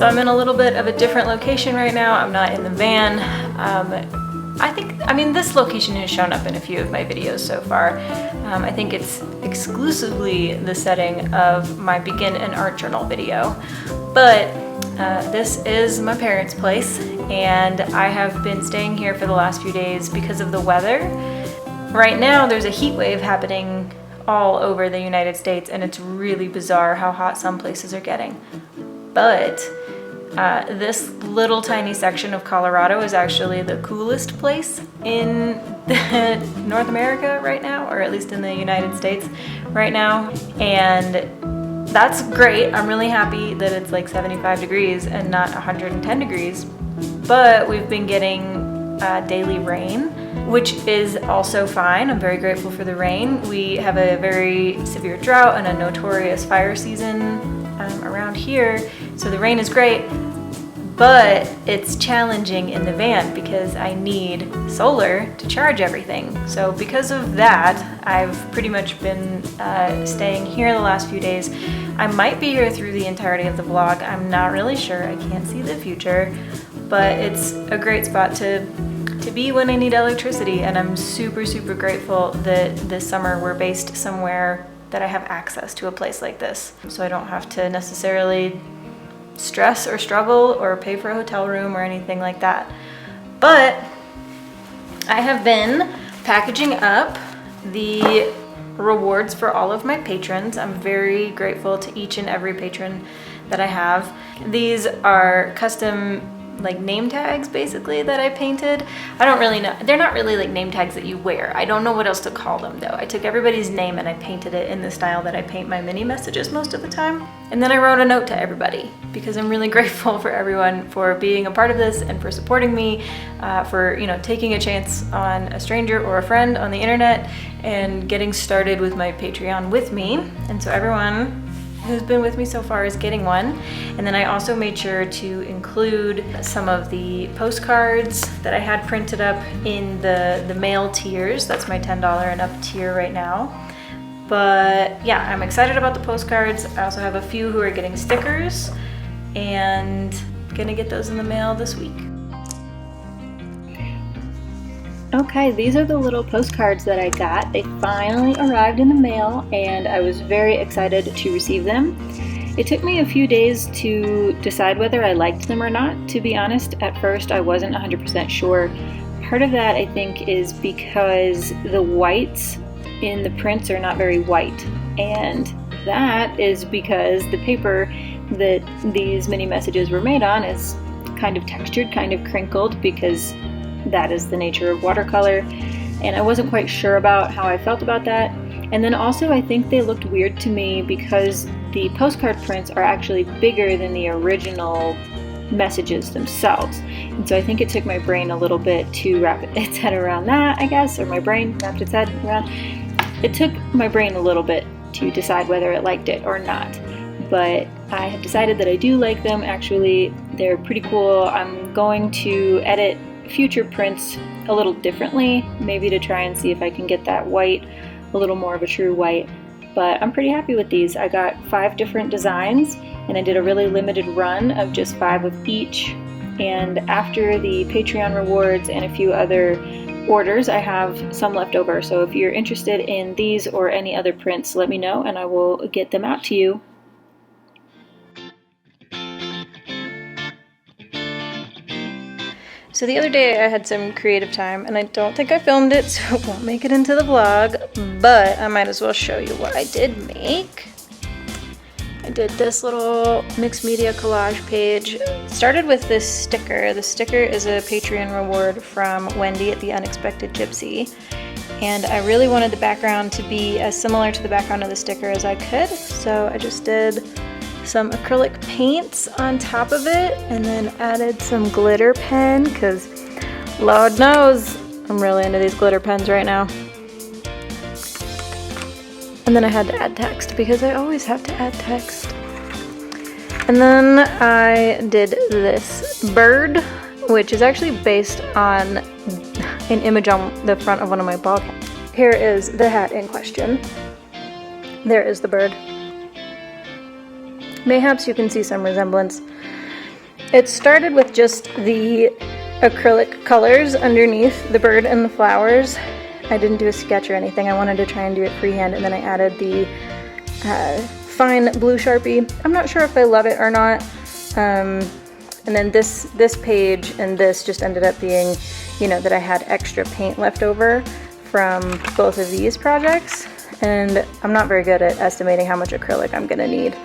So I'm in a little bit of a different location right now. I'm not in the van. I mean, this location has shown up in a few of my videos so far. I think it's exclusively the setting of my Begin an Art Journal video. But this is my parents' place, and I have been staying here for the last few days because of the weather. Right now, there's a heat wave happening all over the United States, and it's really bizarre how hot some places are getting. But this little tiny section of Colorado is actually the coolest place in North America right now, or at least in the United States right now. And that's great. I'm really happy that it's like 75 degrees and not 110 degrees. But we've been getting daily rain, which is also fine. I'm very grateful for the rain. We have a very severe drought and a notorious fire season around here, so the rain is great, but it's challenging in the van because I need solar to charge everything. So because of that, I've pretty much been staying here the last few days. I might be here through the entirety of the vlog. I'm not really sure. I can't see the future, but it's a great spot to be when I need electricity, and I'm super, super grateful that this summer we're based somewhere that I have access to a place like this, so I don't have to necessarily stress or struggle or pay for a hotel room or anything like that. But I have been packaging up the rewards for all of my patrons. I'm very grateful to each and every patron that I have. These are custom like name tags basically that I painted. I don't really know, they're not really like name tags that you wear. I don't know what else to call them though. I took everybody's name and I painted it in the style that I paint my mini messages most of the time. And then I wrote a note to everybody because I'm really grateful for everyone for being a part of this and for supporting me, for taking a chance on a stranger or a friend on the internet and getting started with my Patreon with me. And so everyone who's been with me so far is getting one. And then I also made sure to include some of the postcards that I had printed up in the mail tiers. That's my $10 and up tier right now. But yeah, I'm excited about the postcards. I also have a few who are getting stickers and gonna get those in the mail this week. Okay, these are the little postcards that I got. They finally arrived in the mail and I was very excited to receive them. It took me a few days to decide whether I liked them or not. To be honest, at first I wasn't 100% sure. Part of that I think is because the whites in the prints are not very white, and that is because the paper that these mini messages were made on is kind of textured, kind of crinkled, because that is the nature of watercolor, and I wasn't quite sure about how I felt about that. And then also I think they looked weird to me because the postcard prints are actually bigger than the original messages themselves, and so I think it took my brain a little bit to wrap its head around that, I guess, or my brain wrapped its head around. It took my brain a little bit to decide whether it liked it or not, but I have decided that I do like them. Actually, they're pretty cool. I'm going to edit future prints a little differently, maybe to try and see if I can get that white a little more of a true white, but I'm pretty happy with these. I got 5 different designs and I did a really limited run of just 5 of each, and after the Patreon rewards and a few other orders, I have some left over. So if you're interested in these or any other prints, let me know and I will get them out to you. So the other day I had some creative time and I don't think I filmed it, so it won't make it into the vlog, but I might as well show you what I did make. I did this little mixed media collage page. Started with this sticker. The sticker is a Patreon reward from Wendy at The Unexpected Gypsy, and I really wanted the background to be as similar to the background of the sticker as I could, so I just did some acrylic paints on top of it and then added some glitter pen because Lord knows I'm really into these glitter pens right now. And then I had to add text because I always have to add text. And then I did this bird, which is actually based on an image on the front of one of my ball caps. Here is the hat in question. There is the bird. Mayhaps you can see some resemblance. It started with just the acrylic colors underneath the bird and the flowers. I didn't do a sketch or anything. I wanted to try and do it freehand, and then I added the fine blue Sharpie. I'm not sure if I love it or not. And then this page and this just ended up being, you know, that I had extra paint left over from both of these projects. And I'm not very good at estimating how much acrylic I'm gonna need.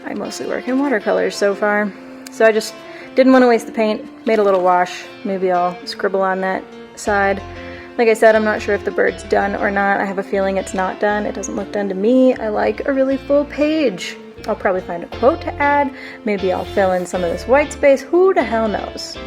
I mostly work in watercolors so far. So I just didn't want to waste the paint, made a little wash. Maybe I'll scribble on that side. Like I said, I'm not sure if the bird's done or not. I have a feeling it's not done. It doesn't look done to me. I like a really full page. I'll probably find a quote to add. Maybe I'll fill in some of this white space. Who the hell knows?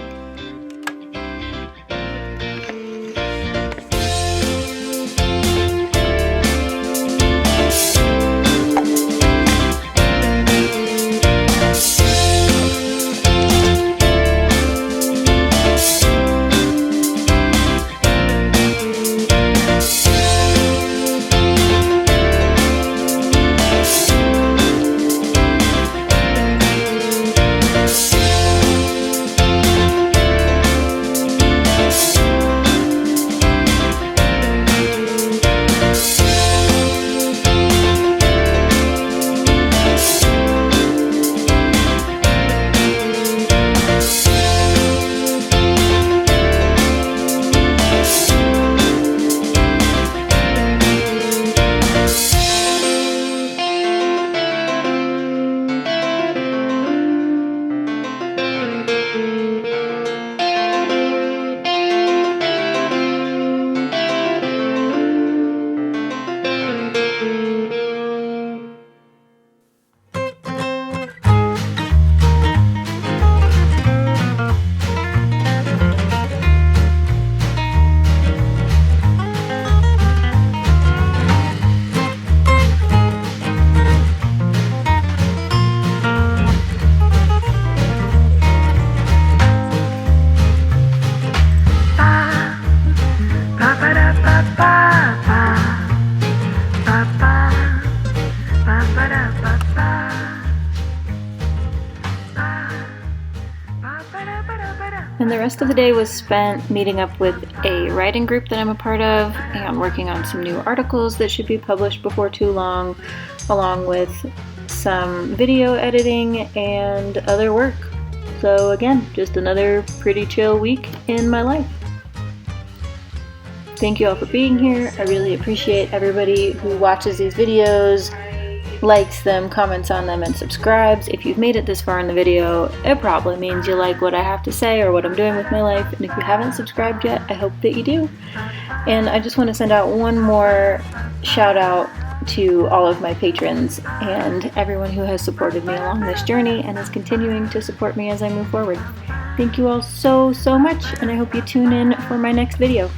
And the rest of the day was spent meeting up with a writing group that I'm a part of and working on some new articles that should be published before too long, along with some video editing and other work. So again, just another pretty chill week in my life. Thank you all for being here. I really appreciate everybody who watches these videos, likes them, comments on them, and subscribes. If you've made it this far in the video, it probably means you like what I have to say or what I'm doing with my life. And if you haven't subscribed yet, I hope that you do. And I just want to send out one more shout out to all of my patrons and everyone who has supported me along this journey and is continuing to support me as I move forward. Thank you all so much, and I hope you tune in for my next video.